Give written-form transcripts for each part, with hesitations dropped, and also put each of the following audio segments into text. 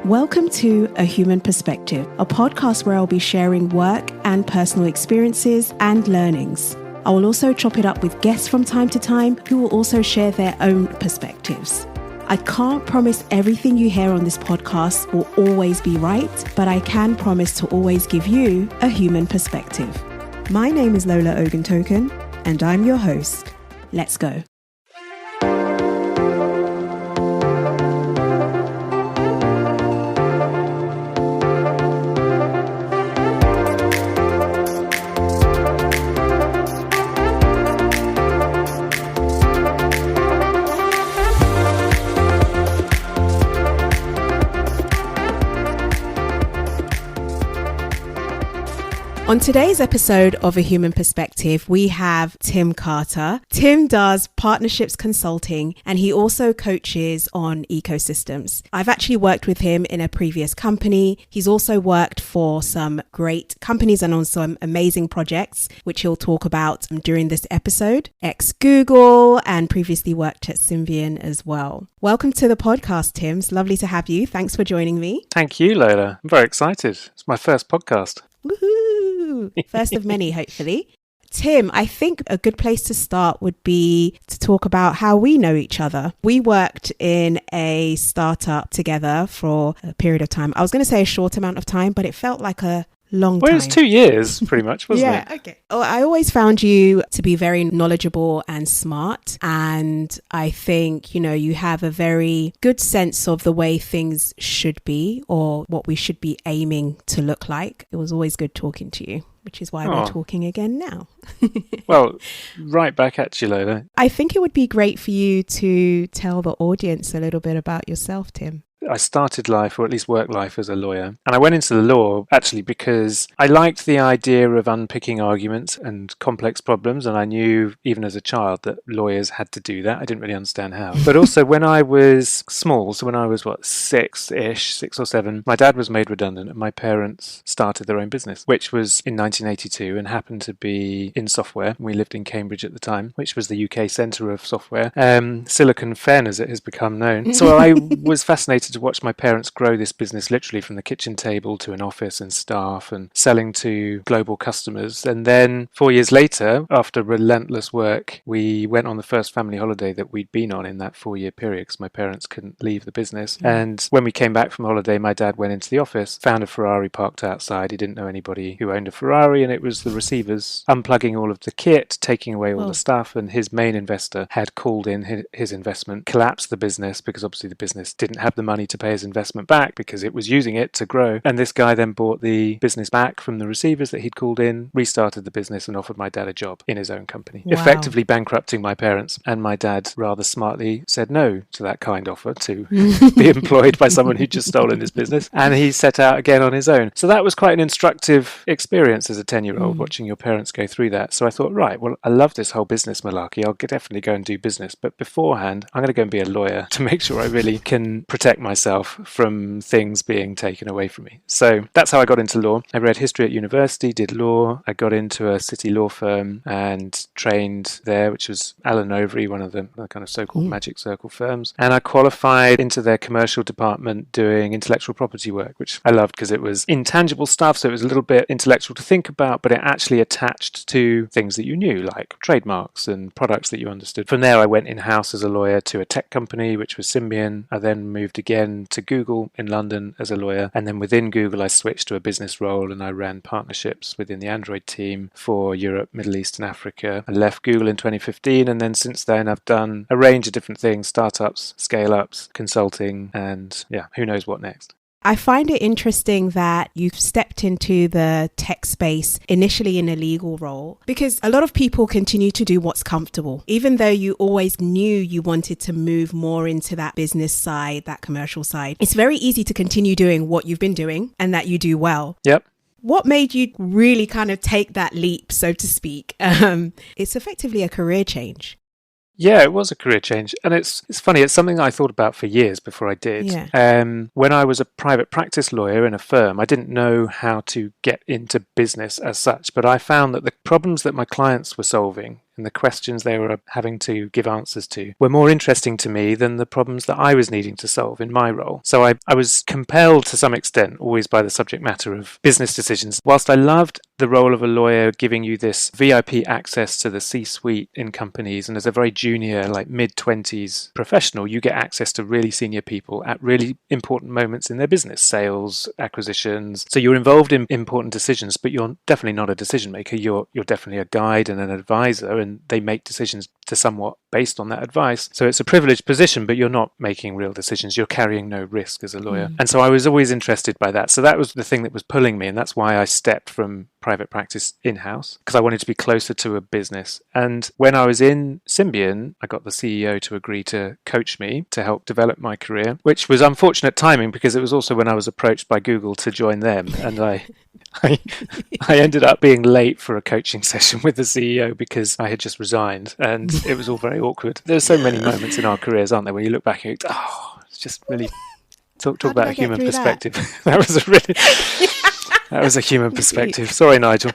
Welcome to A Human Perspective, a podcast where I'll be sharing work and personal experiences and learnings. I will also chop it up with guests from time to time who will also share their own perspectives. I can't promise everything you hear on this podcast will always be right, but I can promise to always give you a human perspective. My name is Lola Oguntoken, and I'm your host. Let's go. On today's episode of A Human Perspective, we have Tim Carter. Tim does partnerships consulting and he also coaches on ecosystems. I've actually worked with him in a previous company. He's also worked for some great companies and on some amazing projects, which he'll talk about during this episode. Ex-Google and previously worked at Symbian as well. Welcome to the podcast, Tim. It's lovely to have you. Thanks for joining me. Thank you, Lola. I'm very excited. It's my first podcast. Woohoo! First of many, hopefully. Tim, I think a good place to start would be to talk about how we know each other. We worked in a startup together for a period of time. I was going to say a short amount of time, but it felt like a long time. Well, it was 2 years, pretty much, wasn't it? Yeah, okay. Oh, I always found you to be very knowledgeable and smart. And I think, you have a very good sense of the way things should be or what we should be aiming to look like. It was always good talking to you, which is why we're talking again now. Well, right back at you, Lola. I think it would be great for you to tell the audience a little bit about yourself, Tim. I started life, or at least work life, as a lawyer. And I went into the law actually because I liked the idea of unpicking arguments and complex problems. And I knew even as a child that lawyers had to do that. I didn't really understand how. But also when I was small, so when I was, 6 or 7, my dad was made redundant and my parents started their own business, which was in 1982 and happened to be in software. We lived in Cambridge at the time, which was the UK centre of software. Silicon Fen, as it has become known. So I was fascinated to watch my parents grow this business literally from the kitchen table to an office and staff and selling to global customers. And then 4 years later, after relentless work, we went on the first family holiday that we'd been on in that 4-year period because my parents couldn't leave the business. And when we came back from holiday, my dad went into the office, found a Ferrari parked outside. He didn't know anybody who owned a Ferrari, and it was the receivers unplugging all of the kit, taking away all the stuff. And his main investor had called in his investment, collapsed the business because obviously the business didn't have the money to pay his investment back because it was using it to grow. And this guy then bought the business back from the receivers that he'd called in, restarted the business and offered my dad a job in his own company, effectively bankrupting my parents. And my dad rather smartly said no to that kind offer to be employed by someone who'd just stolen his business. And he set out again on his own. So that was quite an instructive experience as a 10-year-old watching your parents go through that. So I thought, right, well, I love this whole business malarkey. I'll definitely go and do business. But beforehand, I'm going to go and be a lawyer to make sure I really can protect myself from things being taken away from me. So that's how I got into law. I read history at university, did law. I got into a city law firm and trained there, which was Allen Overy, one of the kind of so-called magic circle firms. And I qualified into their commercial department doing intellectual property work, which I loved because it was intangible stuff. So it was a little bit intellectual to think about, but it actually attached to things that you knew, like trademarks and products that you understood. From there, I went in-house as a lawyer to a tech company, which was Symbian. I then moved again to Google in London as a lawyer. And then within Google, I switched to a business role and I ran partnerships within the Android team for Europe, Middle East and Africa. I left Google in 2015. And then since then, I've done a range of different things, startups, scale-ups, consulting, and who knows what next. I find it interesting that you've stepped into the tech space initially in a legal role because a lot of people continue to do what's comfortable, even though you always knew you wanted to move more into that business side, that commercial side. It's very easy to continue doing what you've been doing and that you do well. Yep. What made you really kind of take that leap, so to speak? It's effectively a career change. Yeah, it was a career change. And it's funny, it's something I thought about for years before I did. Yeah. When I was a private practice lawyer in a firm, I didn't know how to get into business as such, but I found that the problems that my clients were solving and the questions they were having to give answers to were more interesting to me than the problems that I was needing to solve in my role. So I was compelled to some extent, always by the subject matter of business decisions. Whilst I loved the role of a lawyer giving you this VIP access to the C-suite in companies, and as a very junior, like mid-20s professional, you get access to really senior people at really important moments in their business, sales, acquisitions. So you're involved in important decisions, but you're definitely not a decision maker. You're definitely a guide and an advisor, and they make decisions to somewhat based on that advice. So it's a privileged position, but you're not making real decisions. You're carrying no risk as a lawyer. And so I was always interested by that. So that was the thing that was pulling me, and that's why I stepped from private practice in-house, because I wanted to be closer to a business. And when I was in Symbian, I got the CEO to agree to coach me to help develop my career, which was unfortunate timing because it was also when I was approached by Google to join them. And I ended up being late for a coaching session with the CEO because I had just resigned, and it was all very awkward. There's so many moments in our careers, aren't there, when you look back and you go, oh, it's just really talk about a human perspective. That was a human perspective. Sorry, Nigel.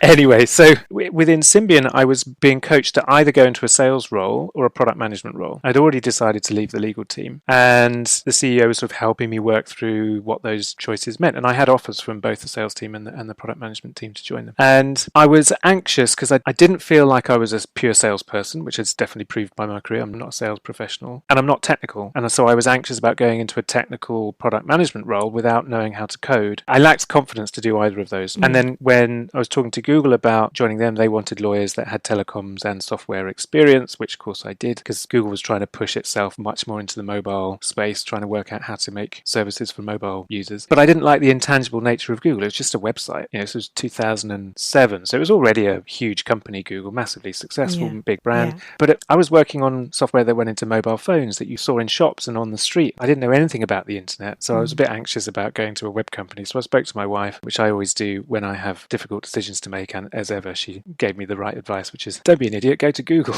Anyway, so within Symbian, I was being coached to either go into a sales role or a product management role. I'd already decided to leave the legal team, and the CEO was sort of helping me work through what those choices meant. And I had offers from both the sales team and the product management team to join them. And I was anxious because I didn't feel like I was a pure salesperson, which is definitely proved by my career. I'm not a sales professional, and I'm not technical. And so I was anxious about going into a technical product management role without knowing how to code. I lacked confidence to do either of those. And then when I was talking to Google about joining them, they wanted lawyers that had telecoms and software experience, which of course I did, because Google was trying to push itself much more into the mobile space, trying to work out how to make services for mobile users. But I didn't like the intangible nature of Google. It was just a website. This was 2007, so it was already a huge company, Google, massively successful, big brand. But I was working on software that went into mobile phones that you saw in shops and on the street. I didn't know anything about the internet, so I was a bit anxious about going to a web company. So I spoke to my wife, which I always do when I have difficult decisions to make, and as ever, she gave me the right advice, which is, don't be an idiot, go to Google.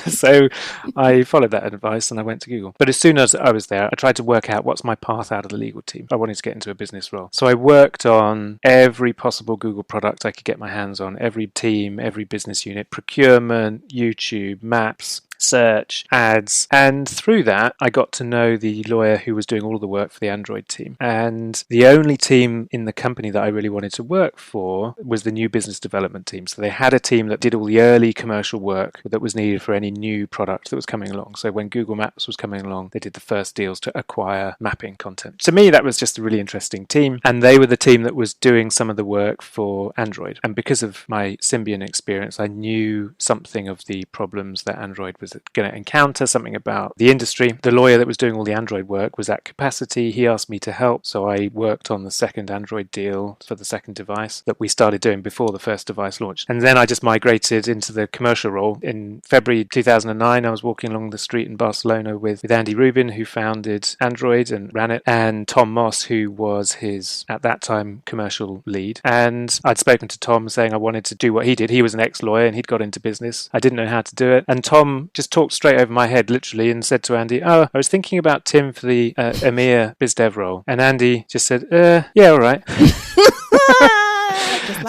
So I followed that advice and I went to Google. But as soon as I was there, I tried to work out what's my path out of the legal team. I wanted to get into a business role. So I worked on every possible Google product I could get my hands on, every team, every business unit, procurement, YouTube, maps, search, ads, and through that I got to know the lawyer who was doing all of the work for the Android team. And the only team in the company that I really wanted to work for was the new business development team. So they had a team that did all the early commercial work that was needed for any new product that was coming along. So when Google Maps was coming along, they did the first deals to acquire mapping content. To me, that was just a really interesting team, and they were the team that was doing some of the work for Android. And because of my Symbian experience, I knew something of the problems that Android was going to encounter, something about the industry. The lawyer that was doing all the Android work was at capacity. He asked me to help, so I worked on the second Android deal for the second device that we started doing before the first device launched. And then I just migrated into the commercial role. In February 2009, I was walking along the street in Barcelona with Andy Rubin, who founded Android and ran it, and Tom Moss, who was his, at that time, commercial lead. And I'd spoken to Tom saying I wanted to do what he did. He was an ex-lawyer and he'd got into business. I didn't know how to do it. And Tom just talked straight over my head, literally, and said to Andy, I was thinking about Tim for the EMEA biz dev role. And Andy just said, yeah, all right.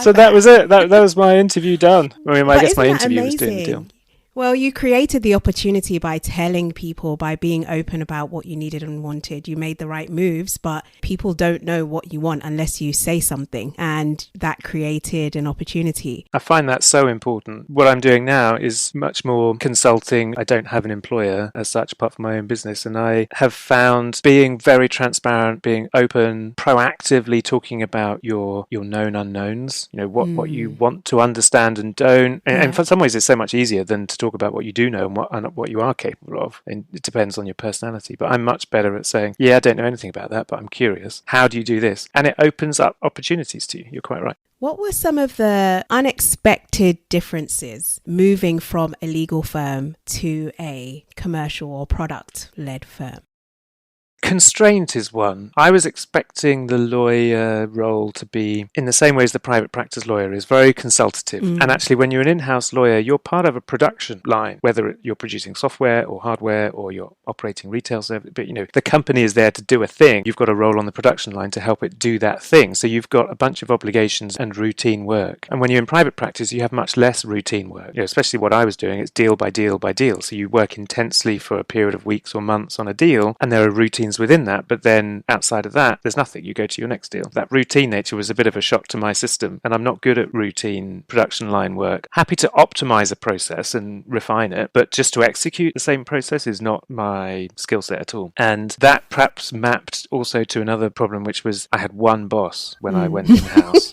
So that was it. That was my interview done. I mean, I guess my interview was doing the deal. Well, you created the opportunity by telling people, by being open about what you needed and wanted. You made the right moves, but people don't know what you want unless you say something. And that created an opportunity. I find that so important. What I'm doing now is much more consulting. I don't have an employer as such, apart from my own business. And I have found being very transparent, being open, proactively talking about your known unknowns, what you want to understand and don't. And for some ways, it's so much easier than to talk about what you do know and what you are capable of. And it depends on your personality. But I'm much better at saying, I don't know anything about that, but I'm curious. How do you do this? And it opens up opportunities to you. You're quite right. What were some of the unexpected differences moving from a legal firm to a commercial or product-led firm? Constraint is one. I was expecting the lawyer role to be in the same way as the private practice lawyer is, very consultative. And actually, when you're an in-house lawyer, you're part of a production line, whether you're producing software or hardware or you're operating retail service. But, the company is there to do a thing. You've got a role on the production line to help it do that thing. So you've got a bunch of obligations and routine work. And when you're in private practice, you have much less routine work. Especially what I was doing, it's deal by deal by deal. So you work intensely for a period of weeks or months on a deal, and there are routines within that. But then outside of that, there's nothing. You go to your next deal. That routine nature was a bit of a shock to my system, and I'm not good at routine production line work. Happy to optimize a process and refine it, but just to execute the same process is not my skill set at all. And that perhaps mapped also to another problem, which was I had one boss when I went in-house.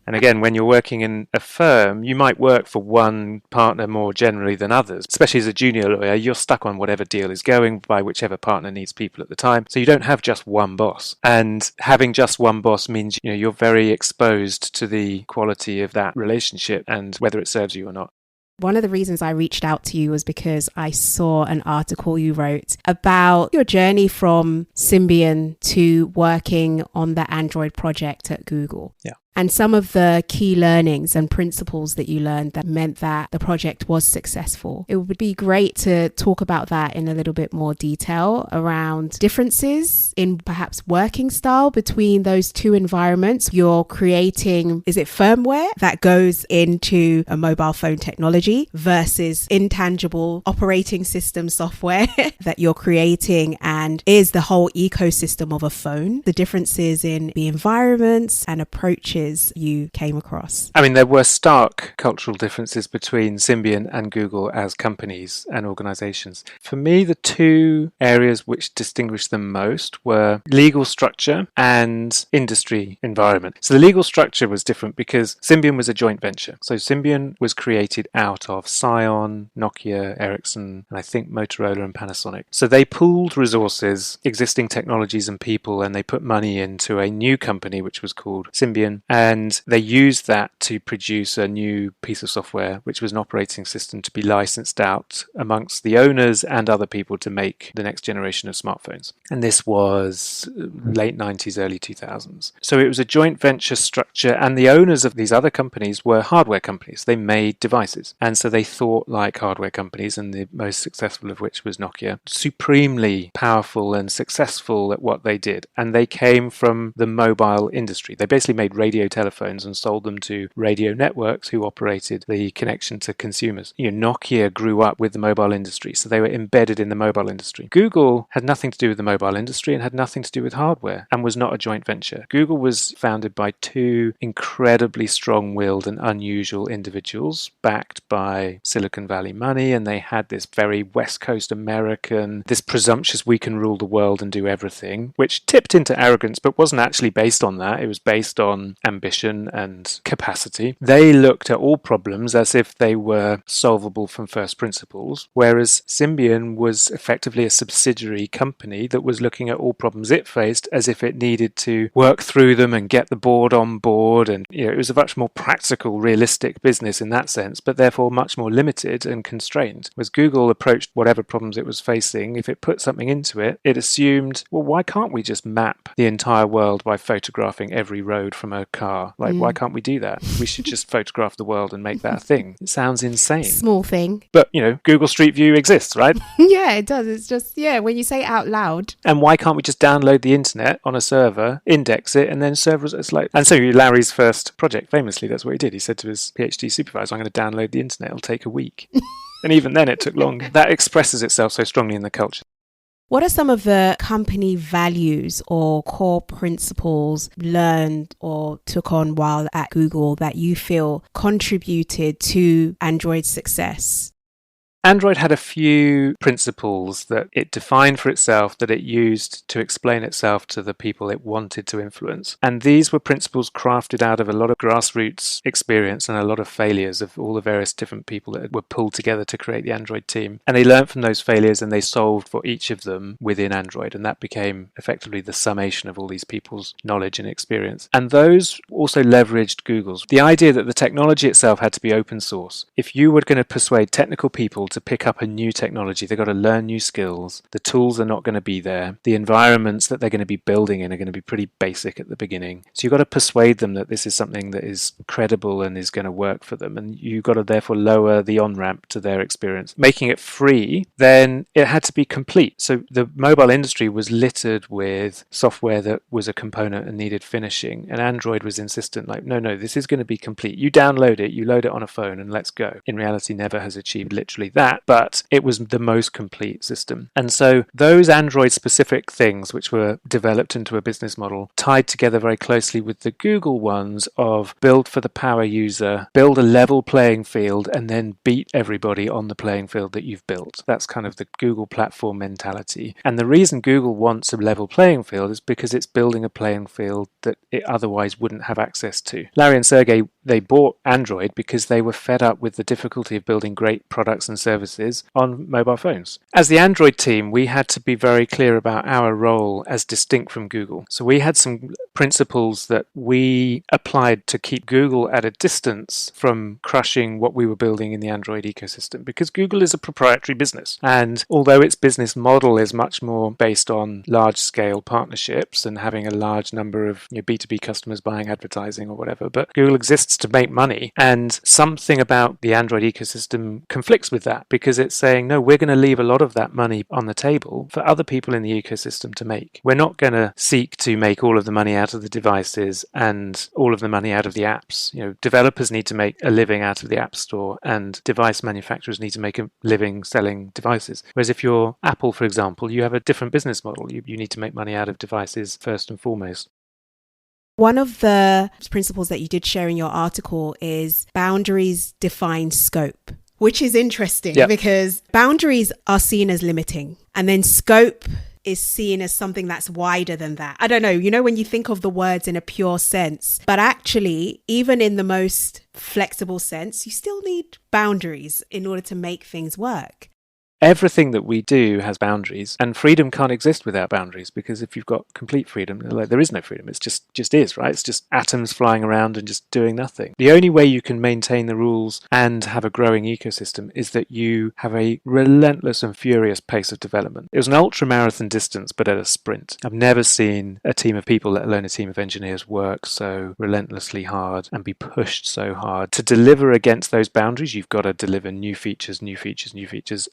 And again, when you're working in a firm, you might work for one partner more generally than others. Especially as a junior lawyer, you're stuck on whatever deal is going by whichever partner needs people at the time. So you don't have just one boss. And having just one boss means, you're very exposed to the quality of that relationship and whether it serves you or not. One of the reasons I reached out to you was because I saw an article you wrote about your journey from Symbian to working on the Android project at Google. Yeah. And some of the key learnings and principles that you learned that meant that the project was successful. It would be great to talk about that in a little bit more detail around differences in perhaps working style between those two environments. You're creating, is it firmware that goes into a mobile phone technology versus intangible operating system software that you're creating, and is the whole ecosystem of a phone. The differences in the environments and approaches you came across. I mean, there were stark cultural differences between Symbian and Google as companies and organizations. For me, the two areas which distinguished them most were legal structure and industry environment. So the legal structure was different because Symbian was a joint venture. So Symbian was created out of Scion, Nokia, Ericsson, and I think Motorola and Panasonic. So they pooled resources, existing technologies and people, and they put money into a new company which was called Symbian. And they used that to produce a new piece of software, which was an operating system to be licensed out amongst the owners and other people to make the next generation of smartphones. And this was late 90s, early 2000s. So it was a joint venture structure, and the owners of these other companies were hardware companies. They made devices. And so they thought like hardware companies, and the most successful of which was Nokia, supremely powerful and successful at what they did. And they came from the mobile industry. They basically made radio telephones and sold them to radio networks who operated the connection to consumers. Nokia grew up with the mobile industry, so they were embedded in the mobile industry. Google had nothing to do with the mobile industry and had nothing to do with hardware and was not a joint venture. Google was founded by two incredibly strong-willed and unusual individuals backed by Silicon Valley money, and they had this very West Coast American, this presumptuous we can rule the world and do everything, which tipped into arrogance but wasn't actually based on that. It was based on ambition and capacity. They looked at all problems as if they were solvable from first principles, whereas Symbian was effectively a subsidiary company that was looking at all problems it faced as if it needed to work through them and get the board on board. And it was a much more practical, realistic business in that sense, but therefore much more limited and constrained. Whereas Google approached whatever problems it was facing, if it put something into it, it assumed, well, why can't we just map the entire world by photographing every road from a car? Why can't we do that? We should just photograph the world and make that a thing. It sounds insane. Small thing. But, Google Street View exists, right? Yeah, it does. It's just, when you say it out loud. And why can't we just download the internet on a server, index it, and then serve results? And so Larry's first project, famously, that's what he did. He said to his PhD supervisor, I'm going to download the internet. It'll take a week. And even then it took long. That expresses itself so strongly in the culture. What are some of the company values or core principles learned or took on while at Google that you feel contributed to Android's success? Android had a few principles that it defined for itself that it used to explain itself to the people it wanted to influence. And these were principles crafted out of a lot of grassroots experience and a lot of failures of all the various different people that were pulled together to create the Android team. And they learned from those failures and they solved for each of them within Android. And that became effectively the summation of all these people's knowledge and experience. And those also leveraged Google's. The idea that the technology itself had to be open source. If you were going to persuade technical people to to pick up a new technology. They've got to learn new skills. The tools are not going to be there. The environments that they're going to be building in are going to be pretty basic at the beginning. So you've got to persuade them that this is something that is credible and is going to work for them. And you've got to therefore lower the on-ramp to their experience. Making it free, then it had to be complete. So the mobile industry was littered with software that was a component and needed finishing. And Android was insistent, like, no, this is going to be complete. You download it, you load it on a phone, and let's go. In reality, never has achieved literally that, but it was the most complete system. And so those Android-specific things, which were developed into a business model, tied together very closely with the Google ones of build for the power user, build a level playing field, and then beat everybody on the playing field that you've built. That's kind of the Google platform mentality. And the reason Google wants a level playing field is because it's building a playing field that it otherwise wouldn't have access to. Larry and Sergey, they bought Android because they were fed up with the difficulty of building great products and services on mobile phones. As the Android team, we had to be very clear about our role as distinct from Google. So we had some principles that we applied to keep Google at a distance from crushing what we were building in the Android ecosystem, because Google is a proprietary business. And although its business model is much more based on large-scale partnerships and having a large number of B2B customers buying advertising or whatever, but Google exists to make money. And something about the Android ecosystem conflicts with that, because it's saying, no, we're going to leave a lot of that money on the table for other people in the ecosystem to make. We're not going to seek to make all of the money out of the devices and all of the money out of the apps. Developers need to make a living out of the App Store, and device manufacturers need to make a living selling devices. Whereas if you're Apple, for example, you have a different business model. You need to make money out of devices first and foremost. One of the principles that you did share in your article is boundaries define scope, which is interesting because boundaries are seen as limiting, and then scope is seen as something that's wider than that. I don't know, when you think of the words in a pure sense, but actually, even in the most flexible sense, you still need boundaries in order to make things work. Everything that we do has boundaries, and freedom can't exist without boundaries, because if you've got complete freedom, there is no freedom. It's just is, right? It's just atoms flying around and just doing nothing. The only way you can maintain the rules and have a growing ecosystem is that you have a relentless and furious pace of development. It was an ultra-marathon distance, but at a sprint. I've never seen a team of people, let alone a team of engineers, work so relentlessly hard and be pushed so hard. To deliver against those boundaries, you've got to deliver new features,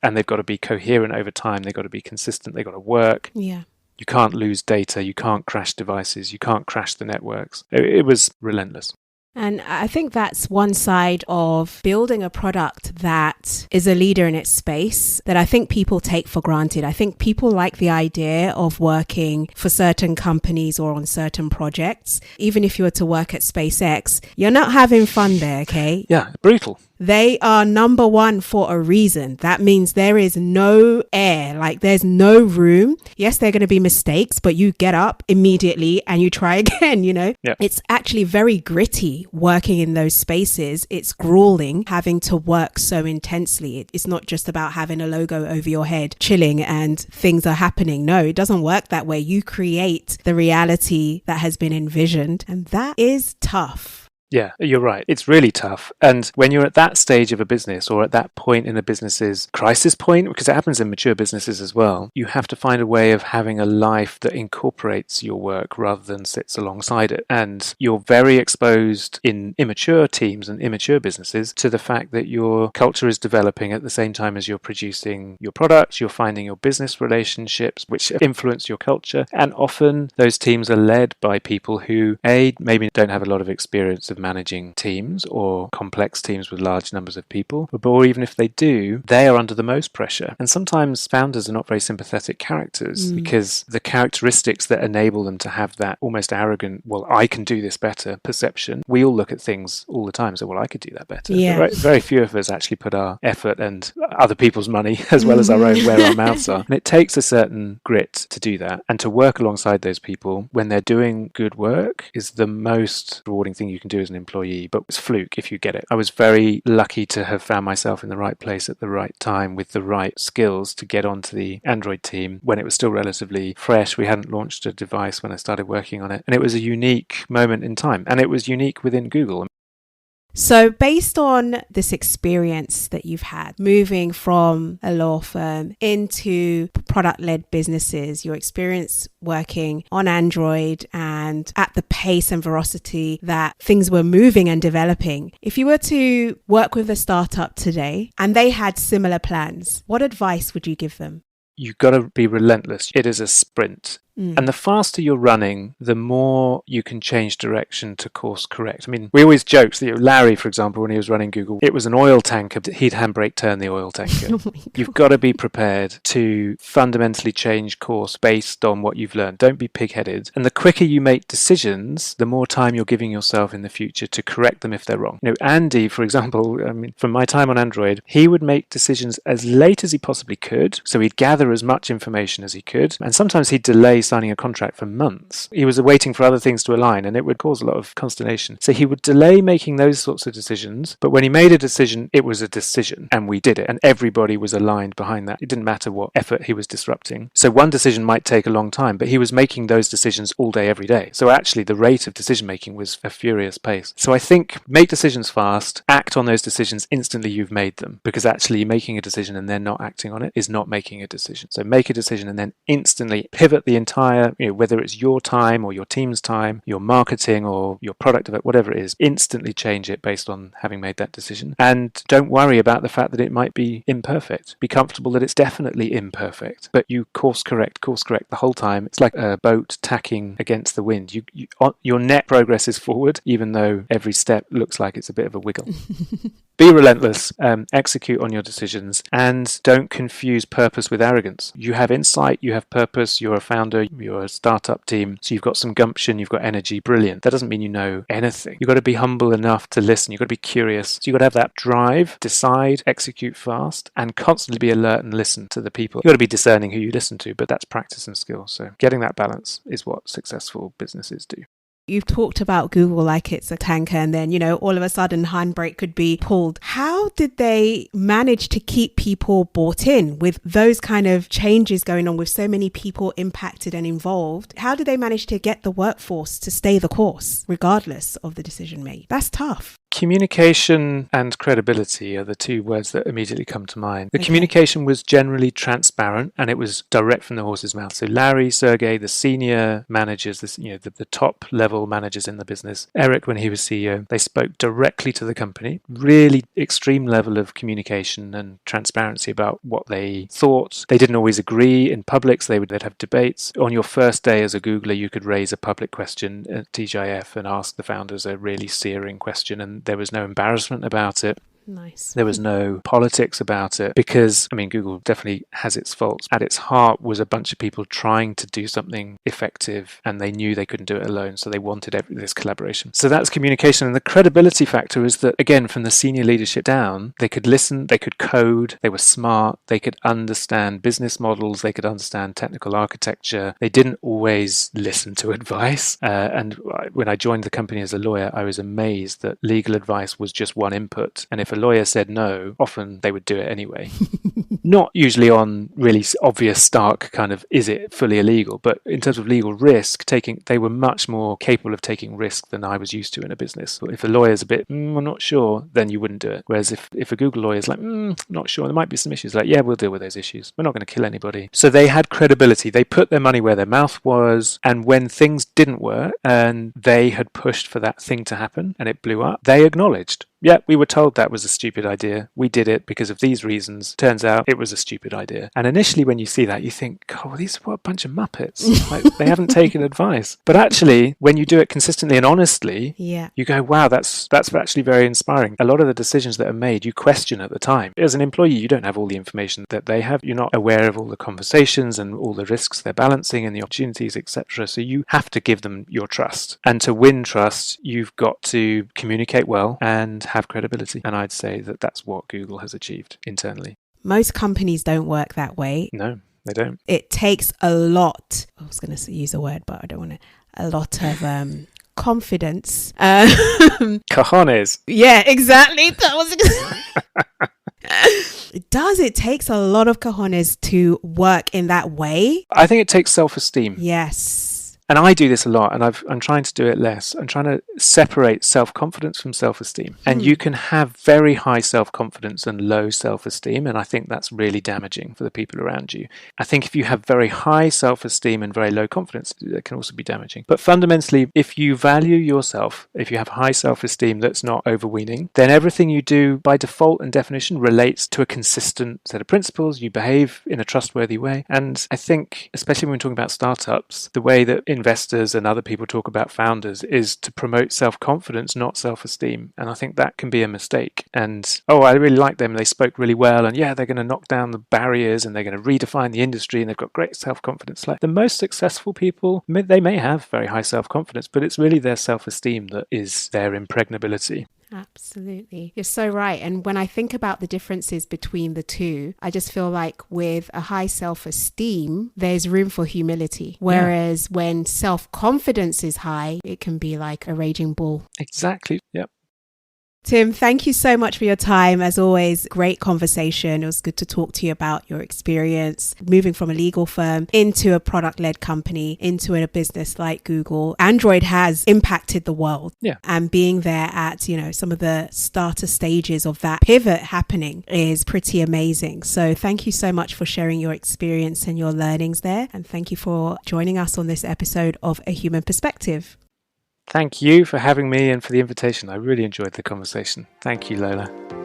and they've got to be coherent over time. They've got to be consistent. They've got to work. Yeah. You can't lose data. You can't crash devices. You can't crash the networks. It was relentless. And I think that's one side of building a product that is a leader in its space that I think people take for granted. I think people like the idea of working for certain companies or on certain projects. Even if you were to work at SpaceX, you're not having fun there, okay? Yeah, brutal. They are number one for a reason. That means there is no air, like there's no room. Yes, there are going to be mistakes, but you get up immediately and you try again, Yeah. It's actually very gritty working in those spaces. It's grueling having to work so intensely. It's not just about having a logo over your head, chilling and things are happening. No, it doesn't work that way. You create the reality that has been envisioned, and that is tough. Yeah, you're right. It's really tough. And when you're at that stage of a business, or at that point in a business's crisis point, because it happens in mature businesses as well, you have to find a way of having a life that incorporates your work rather than sits alongside it. And you're very exposed in immature teams and immature businesses to the fact that your culture is developing at the same time as you're producing your products. You're finding your business relationships, which influence your culture. And often those teams are led by people who, maybe don't have a lot of experience of managing teams or complex teams with large numbers of people, or even if they do, they are under the most pressure. And sometimes founders are not very sympathetic characters because the characteristics that enable them to have that almost arrogant, well, I can do this better perception. We all look at things all the time and say, well, I could do that better. Yeah. Very few of us actually put our effort and other people's money as well as our own where our mouths are. And it takes a certain grit to do that, and to work alongside those people when they're doing good work is the most rewarding thing you can do as an employee, but it's fluke if you get it. I was very lucky to have found myself in the right place at the right time with the right skills to get onto the Android team when it was still relatively fresh. We hadn't launched a device when I started working on it, and it was a unique moment in time, and it was unique within Google. So based on this experience that you've had moving from a law firm into product-led businesses, your experience working on Android and at the pace and velocity that things were moving and developing, if you were to work with a startup today and they had similar plans, what advice would you give them? You've got to be relentless. It is a sprint. And the faster you're running, the more you can change direction to course correct. I mean, we always joke that Larry, for example, when he was running Google, it was an oil tanker. He'd handbrake turn the oil tanker. You've got to be prepared to fundamentally change course based on what you've learned. Don't be pig-headed. And the quicker you make decisions, the more time you're giving yourself in the future to correct them if they're wrong. Andy, for example, from my time on Android, he would make decisions as late as he possibly could. So he'd gather as much information as he could. And sometimes he'd delay signing a contract for months. He was waiting for other things to align, and it would cause a lot of consternation. So he would delay making those sorts of decisions, but when he made a decision, it was a decision, and we did it, and everybody was aligned behind that. It didn't matter what effort he was disrupting. So one decision might take a long time, but he was making those decisions all day, every day. So actually, the rate of decision making was a furious pace. So I think make decisions fast, act on those decisions instantly you've made them, because actually making a decision and then not acting on it is not making a decision. So make a decision and then instantly pivot the entire, whether it's your time or your team's time, your marketing or your product of it, whatever it is, instantly change it based on having made that decision. And don't worry about the fact that it might be imperfect. Be comfortable that it's definitely imperfect, but you course correct the whole time. It's like a boat tacking against the wind. Your net progress is forward, even though every step looks like it's a bit of a wiggle. Be relentless, execute on your decisions, and don't confuse purpose with arrogance. You have insight, you have purpose, you're a founder, you're a startup team, so you've got some gumption, you've got energy, brilliant. That doesn't mean you know anything. You've got to be humble enough to listen, you've got to be curious. So you've got to have that drive, decide, execute fast, and constantly be alert and listen to the people. You've got to be discerning who you listen to, but that's practice and skill. So getting that balance is what successful businesses do. You've talked about Google like it's a tanker and then, all of a sudden handbrake could be pulled. How did they manage to keep people bought in with those kind of changes going on with so many people impacted and involved? How did they manage to get the workforce to stay the course regardless of the decision made? That's tough. Communication and credibility are the two words that immediately come to mind. The communication was generally transparent and it was direct from the horse's mouth. So Larry, Sergey, the senior managers, the top level managers in the business, Eric, when he was CEO, they spoke directly to the company. Really extreme level of communication and transparency about what they thought. They didn't always agree in public, so they'd have debates. On your first day as a Googler, you could raise a public question at TGIF and ask the founders a really searing question, and there was no embarrassment about it. Nice. There was no politics about it because, Google definitely has its faults. At its heart was a bunch of people trying to do something effective and they knew they couldn't do it alone, so they wanted this collaboration. So that's communication. And the credibility factor is that, again, from the senior leadership down, they could listen, they could code, they were smart, they could understand business models, they could understand technical architecture. They didn't always listen to advice. And when I joined the company as a lawyer, I was amazed that legal advice was just one input. And if a lawyer said no, often they would do it anyway. Not usually on really obvious, stark kind of, is it fully illegal? But in terms of legal risk, they were much more capable of taking risk than I was used to in a business. If a lawyer's a bit, I'm not sure, then you wouldn't do it. Whereas if a Google lawyer's like, not sure, there might be some issues, like, yeah, we'll deal with those issues. We're not going to kill anybody. So they had credibility. They put their money where their mouth was. And when things didn't work and they had pushed for that thing to happen and it blew up, they acknowledged, yeah, we were told that was a stupid idea. We did it because of these reasons. Turns out it was a stupid idea. And initially when you see that, you think, God, these are a bunch of muppets. Like, they haven't taken advice. But actually, when you do it consistently and honestly, you go, wow, that's actually very inspiring. A lot of the decisions that are made, you question at the time. As an employee, you don't have all the information that they have. You're not aware of all the conversations and all the risks they're balancing and the opportunities, etc. So you have to give them your trust. And to win trust, you've got to communicate well and have credibility. And I'd say that that's what Google has achieved internally. Most companies don't work that way. No, they don't. It takes a lot. I was going to use a word, but I don't want to. A lot of confidence. Cojones. Yeah, exactly. That was It does. It takes a lot of cojones to work in that way. I think it takes self-esteem. Yes. and I do this a lot, and I'm trying to do it less. I'm trying to separate self-confidence from self-esteem. And you can have very high self-confidence and low self-esteem, and I think that's really damaging for the people around you. I think if you have very high self-esteem and very low confidence, that can also be damaging. But fundamentally, if you value yourself, if you have high self-esteem that's not overweening, then everything you do by default and definition relates to a consistent set of principles. You behave in a trustworthy way. And I think, especially when we're talking about startups, the way that investors and other people talk about founders is to promote self-confidence, not self-esteem. And I think that can be a mistake. And, I really like them. They spoke really well. And yeah, they're going to knock down the barriers and they're going to redefine the industry and they've got great self-confidence. Like the most successful people, they may have very high self-confidence, but it's really their self-esteem that is their impregnability. Absolutely. You're so right. And when I think about the differences between the two, I just feel like with a high self-esteem, there's room for humility. Whereas when self-confidence is high, it can be like a raging bull. Exactly. Yep. Tim, thank you so much for your time. As always, great conversation. It was good to talk to you about your experience moving from a legal firm into a product-led company, into a business like Google. Android has impacted the world. Yeah. And being there at, some of the starter stages of that pivot happening is pretty amazing. So thank you so much for sharing your experience and your learnings there. And thank you for joining us on this episode of A Human Perspective. Thank you for having me and for the invitation. I really enjoyed the conversation. Thank you, Lola.